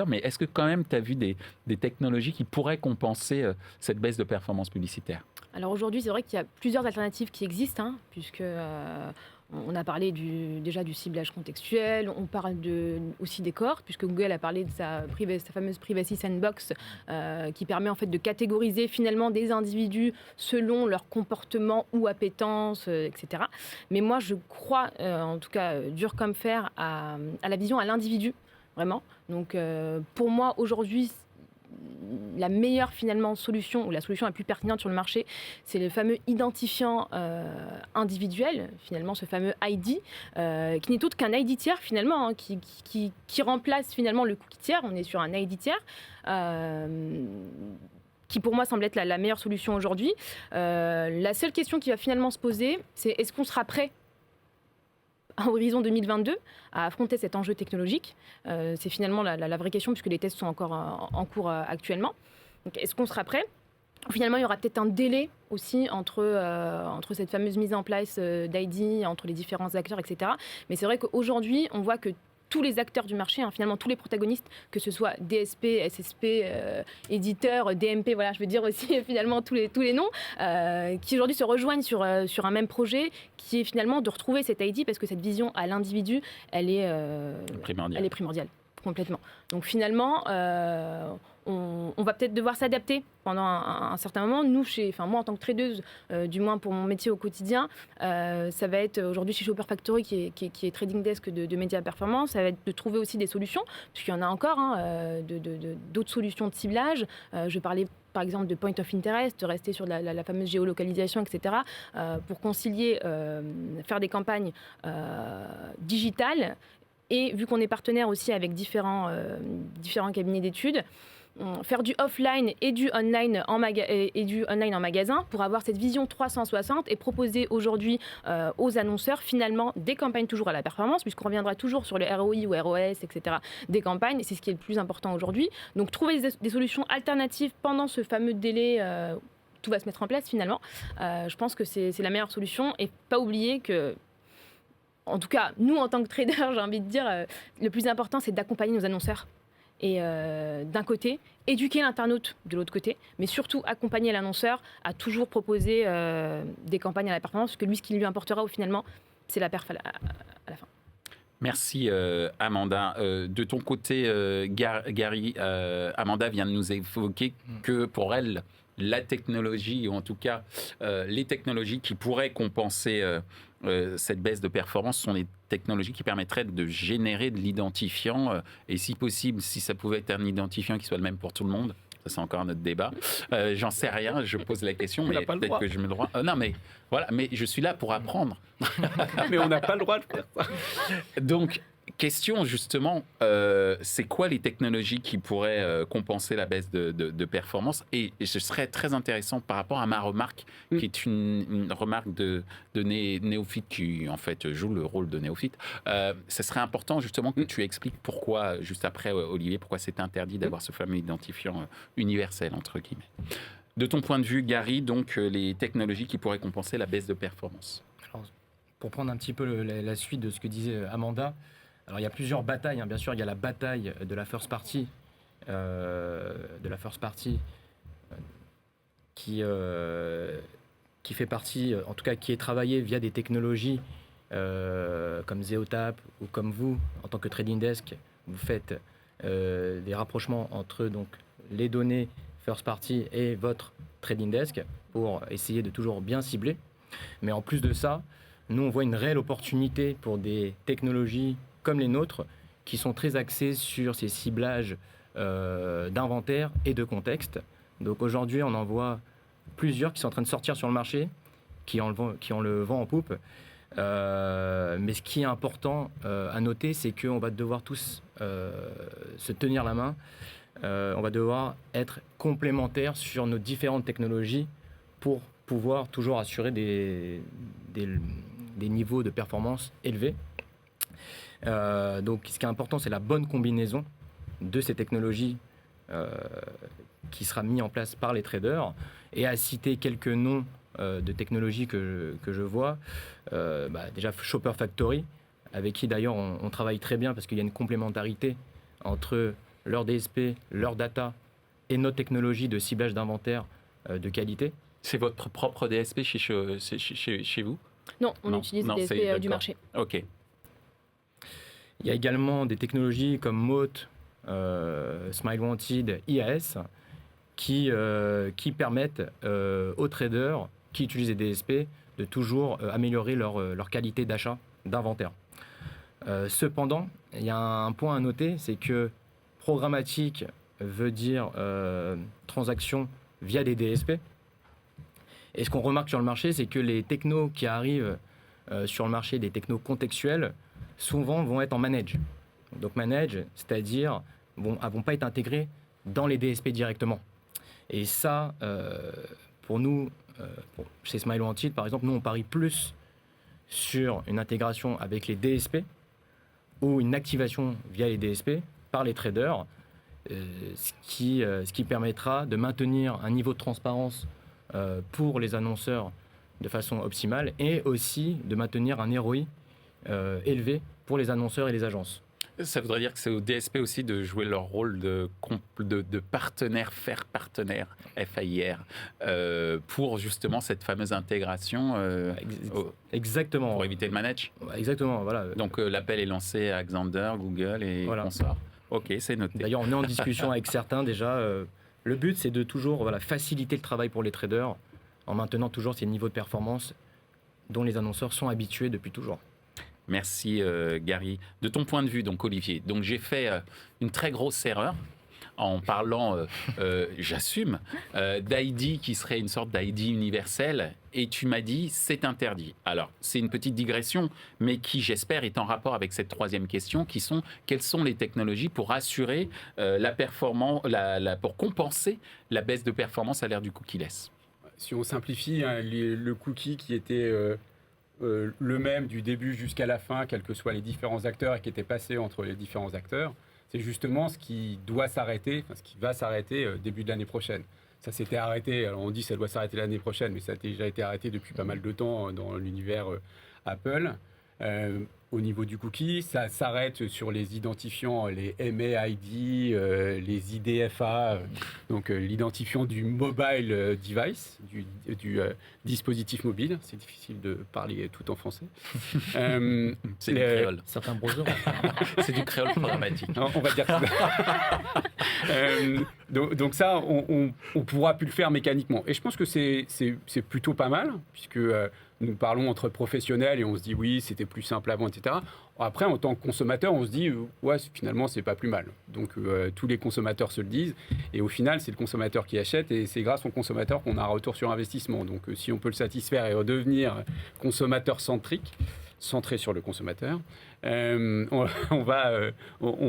utilisateurs, mais est-ce que quand même tu as vu des technologies qui pourraient compenser cette baisse de performance publicitaire? Alors aujourd'hui, c'est vrai qu'il y a plusieurs alternatives qui existent, hein, puisque on a parlé déjà du ciblage contextuel, on parle aussi des corps, puisque Google a parlé de sa fameuse Privacy Sandbox, qui permet en fait de catégoriser finalement des individus selon leur comportement ou appétence, etc. Mais moi, je crois, en tout cas dur comme fer, à la vision à l'individu, vraiment. Donc pour moi, aujourd'hui, la meilleure finalement solution, ou la solution la plus pertinente sur le marché, c'est le fameux identifiant individuel, finalement ce fameux ID, qui n'est autre qu'un ID tiers finalement, hein, qui remplace finalement le cookie tiers. On est sur un ID tiers. Qui pour moi semble être la meilleure solution aujourd'hui. La seule question qui va finalement se poser, c'est est-ce qu'on sera prêt à horizon 2022 à affronter cet enjeu technologique. C'est finalement la vraie question, puisque les tests sont encore en cours actuellement. Donc, est-ce qu'on sera prêt ? Finalement, il y aura peut-être un délai aussi entre cette fameuse mise en place d'ID, entre les différents acteurs, etc. Mais c'est vrai qu'aujourd'hui, on voit que tous les acteurs du marché, hein, finalement tous les protagonistes, que ce soit DSP, SSP, éditeurs, DMP, voilà, je veux dire aussi finalement tous les noms, qui aujourd'hui se rejoignent sur un même projet, qui est finalement de retrouver cette ID, parce que cette vision à l'individu, elle est primordiale, complètement. Donc finalement, on va peut-être devoir s'adapter pendant un certain moment. Nous, moi en tant que tradeuse, du moins pour mon métier au quotidien, ça va être aujourd'hui chez Shopper Factory, qui est trading desk de médias performance, ça va être de trouver aussi des solutions, puisqu'il y en a encore, hein, d'autres solutions de ciblage. Je parlais par exemple de point of interest, de rester sur la fameuse géolocalisation, etc., pour concilier, faire des campagnes digitales. Et vu qu'on est partenaire aussi avec différents cabinets d'études, faire du offline et du online en magasin pour avoir cette vision 360 et proposer aujourd'hui aux annonceurs finalement des campagnes toujours à la performance, puisqu'on reviendra toujours sur le ROI ou ROS, etc. des campagnes, c'est ce qui est le plus important aujourd'hui. Donc trouver des solutions alternatives pendant ce fameux délai, tout va se mettre en place finalement. Je pense que c'est la meilleure solution, et pas oublier que, en tout cas, nous, en tant que traders, j'ai envie de dire, le plus important, c'est d'accompagner nos annonceurs. Et d'un côté, éduquer l'internaute de l'autre côté, mais surtout accompagner l'annonceur à toujours proposer des campagnes à la performance, parce que lui, ce qui lui importera finalement, c'est la perf à la fin. Merci Amanda. De ton côté, Gary, Amanda vient de nous évoquer que pour elle, la technologie, ou en tout cas les technologies qui pourraient compenser cette baisse de performance sont les technologies qui permettraient de générer de l'identifiant, et si possible, si ça pouvait être un identifiant qui soit le même pour tout le monde. Ça, c'est encore notre débat. J'en sais rien, je pose la question, mais peut-être que je me le droit. Non, mais voilà, mais je suis là pour apprendre. Mais on n'a pas le droit de faire ça. Donc, question justement, c'est quoi les technologies qui pourraient compenser la baisse de performance? Et ce serait très intéressant par rapport à ma remarque, qui est une remarque de néophyte, qui en fait joue le rôle de néophyte. Ce serait important justement que tu expliques pourquoi, juste après Olivier, pourquoi c'est interdit d'avoir ce fameux identifiant universel, entre guillemets. De ton point de vue, Gary, donc les technologies qui pourraient compenser la baisse de performance. Alors, pour prendre un petit peu la suite de ce que disait Amanda, alors il y a plusieurs batailles, hein. Bien sûr il y a la bataille de la first party, qui fait partie, en tout cas qui est travaillée via des technologies comme Zeotap, ou comme vous, en tant que trading desk, vous faites des rapprochements entre donc les données first party et votre trading desk pour essayer de toujours bien cibler. Mais en plus de ça, nous on voit une réelle opportunité pour des technologies comme les nôtres, qui sont très axés sur ces ciblages d'inventaire et de contexte. Donc aujourd'hui, on en voit plusieurs qui sont en train de sortir sur le marché, qui ont le vent en poupe. Mais ce qui est important à noter, c'est qu'on va devoir tous se tenir la main. On va devoir être complémentaires sur nos différentes technologies pour pouvoir toujours assurer des niveaux de performance élevés. Donc ce qui est important, c'est la bonne combinaison de ces technologies qui sera mis en place par les traders. Et à citer quelques noms de technologies que je vois, déjà Shopper Factory, avec qui d'ailleurs on travaille très bien, parce qu'il y a une complémentarité entre leur DSP, leur data et notre technologie de ciblage d'inventaire de qualité. C'est votre propre DSP chez vous? Non, on utilise des DSP du marché. Ok. Il y a également des technologies comme Moat, SmileWanted, IAS qui permettent aux traders qui utilisent des DSP de toujours améliorer leur qualité d'achat d'inventaire. Cependant, il y a un point à noter, c'est que programmatique veut dire transaction via des DSP. Et ce qu'on remarque sur le marché, c'est que les technos qui arrivent sur le marché, des technos contextuels, souvent vont être en manage. Donc manage, c'est-à-dire vont pas être intégrés dans les DSP directement. Et ça, pour nous, chez SmileWanted, par exemple, nous on parie plus sur une intégration avec les DSP ou une activation via les DSP par les traders, ce qui permettra de maintenir un niveau de transparence pour les annonceurs de façon optimale et aussi de maintenir un ROI élevé pour les annonceurs et les agences. Ça voudrait dire que c'est au DSP aussi de jouer leur rôle de partenaire, faire partenaire, FAIR, pour justement cette fameuse intégration. Exactement. Pour éviter le manage. Exactement, voilà. Donc l'appel est lancé à Xander, Google et consorts. Ok, c'est noté. D'ailleurs, on est en discussion avec certains déjà. Le but, c'est de toujours faciliter le travail pour les traders en maintenant toujours ces niveaux de performance dont les annonceurs sont habitués depuis toujours. Merci Gary. De ton point de vue, donc Olivier, donc j'ai fait une très grosse erreur en parlant, j'assume, d'ID qui serait une sorte d'ID universel, et tu m'as dit c'est interdit. Alors c'est une petite digression, mais qui j'espère est en rapport avec cette troisième question, qui sont quelles sont les technologies pour assurer la performance, pour compenser la baisse de performance à l'ère du cookie-less. Si on simplifie, hein, le cookie qui était le même du début jusqu'à la fin, quels que soient les différents acteurs et qui était passé entre les différents acteurs, c'est justement ce qui doit s'arrêter, ce qui va s'arrêter début de l'année prochaine. Ça s'était arrêté, alors on dit que ça doit s'arrêter l'année prochaine, mais ça a déjà été arrêté depuis pas mal de temps dans l'univers Apple. Au niveau du cookie, ça s'arrête sur les identifiants, les MAID, les IDFA, donc l'identifiant du mobile device, du dispositif mobile. C'est difficile de parler tout en français. C'est du créole. Certains browsers. C'est du créole programmatique. On va dire donc ça, on pourra plus le faire mécaniquement. Et je pense que c'est plutôt pas mal, puisque nous parlons entre professionnels et on se dit oui, c'était plus simple avant, etc. Après, en tant que consommateur, on se dit ouais, finalement, c'est pas plus mal. Donc tous les consommateurs se le disent. Et au final, c'est le consommateur qui achète et c'est grâce au consommateur qu'on a un retour sur investissement. Donc si on peut le satisfaire et redevenir consommateur centré sur le consommateur, on va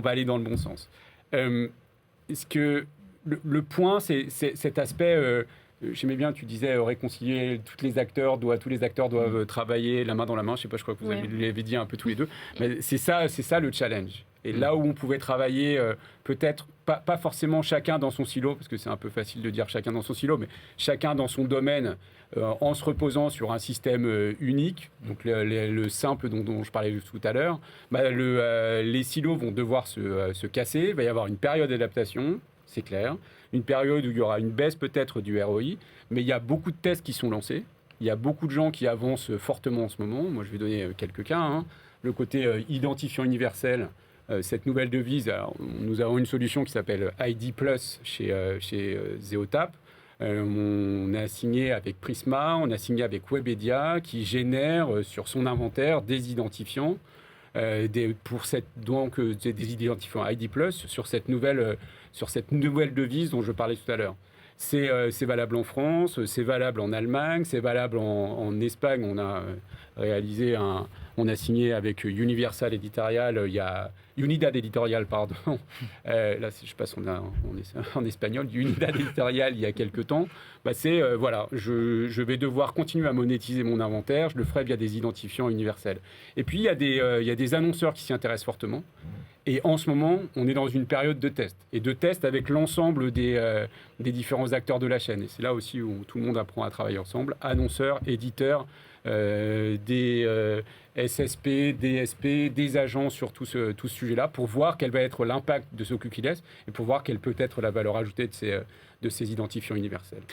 aller dans le bon sens. Est-ce que le point, c'est cet aspect... J'aimais bien, tu disais réconcilier tous les acteurs doivent travailler la main dans la main. Je sais pas, je crois que vous l'avez dit un peu tous les deux. Mais c'est ça le challenge. Et là où on pouvait travailler, peut-être pas forcément chacun dans son silo, parce que c'est un peu facile de dire chacun dans son silo, mais chacun dans son domaine, en se reposant sur un système unique. Donc le simple dont je parlais tout à l'heure, les silos vont devoir se casser. Il va y avoir une période d'adaptation, c'est clair. Une période où il y aura une baisse peut-être du ROI, mais il y a beaucoup de tests qui sont lancés. Il y a beaucoup de gens qui avancent fortement en ce moment. Moi, je vais donner quelques cas. Hein. Le côté identifiant universel, cette nouvelle devise, alors, nous avons une solution qui s'appelle ID Plus chez Zeotap. On a signé avec Prisma, on a signé avec Webedia, qui génère sur son inventaire des identifiants. Des identifiants ID Plus sur cette nouvelle devise dont je parlais tout à l'heure. C'est valable en France, c'est valable en Allemagne, c'est valable en Espagne. On a signé avec Universal Editorial, il y a Unidad Editorial, pardon. Là, je passe en espagnol. Unidad Editorial, il y a quelques temps. Voilà, je vais devoir continuer à monétiser mon inventaire. Je le ferai via des identifiants universels. Et puis, il y a des annonceurs qui s'y intéressent fortement. Et en ce moment, on est dans une période de test. Et de test avec l'ensemble des différents acteurs de la chaîne. Et c'est là aussi où tout le monde apprend à travailler ensemble. Annonceurs, éditeurs, des SSP, DSP, des agents sur tout ce sujet. sujet-là pour voir quel va être l'impact de ce cookie-less et pour voir quelle peut être la valeur ajoutée de ces identifiants universels.